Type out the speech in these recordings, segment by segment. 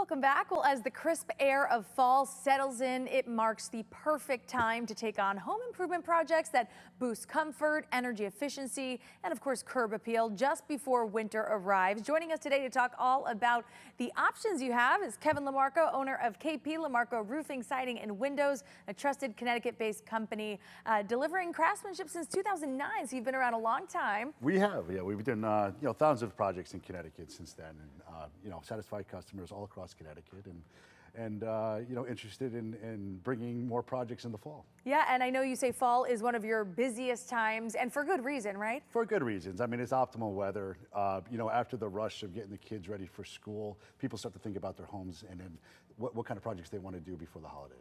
Welcome back. Well, as the crisp air of fall settles in, it marks the perfect time to take on home improvement projects that boost comfort, energy efficiency, and of course curb appeal just before winter arrives. Joining us today to talk all about the options you have is Kevin LaMarco, owner of KP LaMarco Roofing, Siding, and Windows, a trusted Connecticut-based company delivering craftsmanship since 2009. So you've been around a long time. We have, yeah. We've done thousands of projects in Connecticut since then, and satisfied customers all across Connecticut, and interested in bringing more projects in the fall. Yeah, and I know you say fall is one of your busiest times, and for good reason, right? For good reasons. I mean, it's optimal weather. After the rush of getting the kids ready for school, people start to think about their homes and then what kind of projects they want to do before the holidays.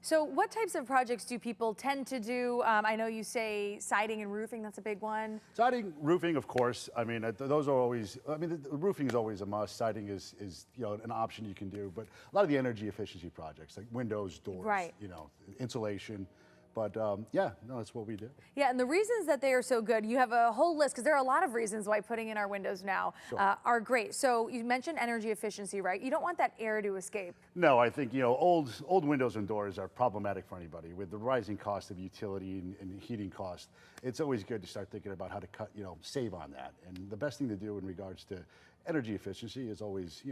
So what types of projects do people tend to do? I know you say siding and roofing, that's a big one. Siding, roofing, of course. I mean, those are always, the roofing is always a must. Siding is an option you can do, but a lot of the energy efficiency projects like windows, doors, right. Insulation. But that's what we do. Yeah, and the reasons that they are so good, you have a whole list, because there are a lot of reasons why putting in our windows now are great. So you mentioned energy efficiency, right? You don't want that air to escape. No, I think old windows and doors are problematic for anybody. With the rising cost of utility and heating cost, it's always good to start thinking about how to save on that. And the best thing to do in regards to energy efficiency is always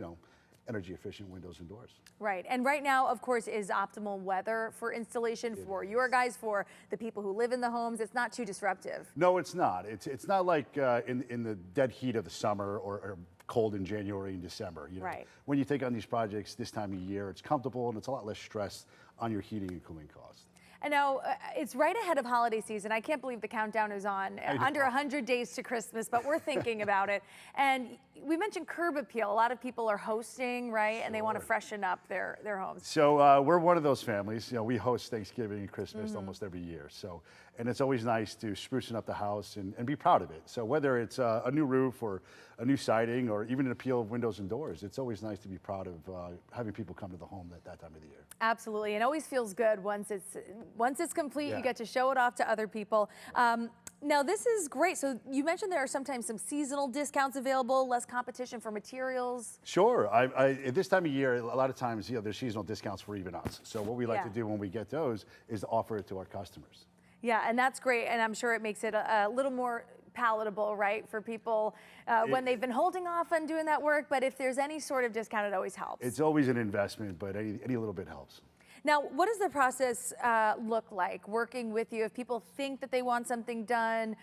energy efficient windows and doors. Right, and right now, of course, is optimal weather for installation for your guys, for the people who live in the homes. It's not too disruptive. No, it's not. It's not like in the dead heat of the summer or cold in January and December. Right. When you take on these projects this time of year, it's comfortable and it's a lot less stress on your heating and cooling costs. And now it's right ahead of holiday season. I can't believe the countdown is on. Under 100 days to Christmas, but we're thinking about it. And we mentioned curb appeal. A lot of people are hosting, right? Sure. And they want to freshen up their homes. So we're one of those families. We host Thanksgiving and Christmas almost every year. So, and it's always nice to sprucing up the house and be proud of it. So whether it's a new roof or a new siding or even an appeal of windows and doors, it's always nice to be proud of having people come to the home at that time of the year. Absolutely, and it always feels good once it's complete. Yeah. You get to show it off to other people. Now this is great. So you mentioned there are sometimes some seasonal discounts available, less competition for materials. Sure. At this time of year, a lot of times there's seasonal discounts for even us. So what we like to do when we get those is to offer it to our customers. Yeah, and that's great, and I'm sure it makes it a little more palatable, right, for people when they've been holding off on doing that work. But if there's any sort of discount, it always helps. It's always an investment, but any little bit helps. Now, what does the process look like working with you? If people think that they want something done,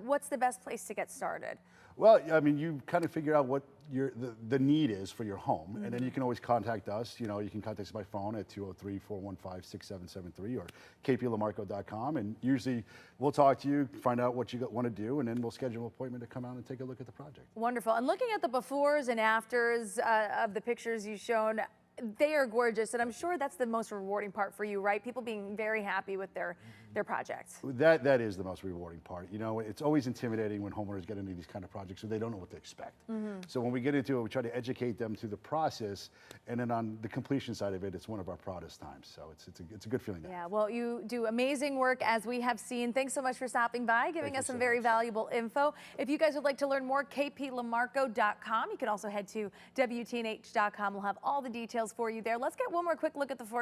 what's the best place to get started? Well, I mean, you kind of figure out what the need is for your home, and then you can always contact us. You can contact us by phone at 203-415-6773 or kplamarco.com, and usually we'll talk to you, find out what you want to do, and then we'll schedule an appointment to come out and take a look at the project. Wonderful. And looking at the befores and afters of the pictures you've shown, they are gorgeous, and I'm sure that's the most rewarding part for you, right? People being very happy with their projects. That is the most rewarding part. It's always intimidating when homeowners get into these kind of projects, so they don't know what to expect. So when we get into it, we try to educate them through the process, and then on the completion side of it, it's one of our proudest times. So it's a good feeling. Yeah, well, you do amazing work, as we have seen. Thanks so much for stopping by, giving us some very valuable info. If you guys would like to learn more, kplamarco.com. You can also head to WTNH.com. We'll have all the details for you there. Let's get one more quick look at the forecast.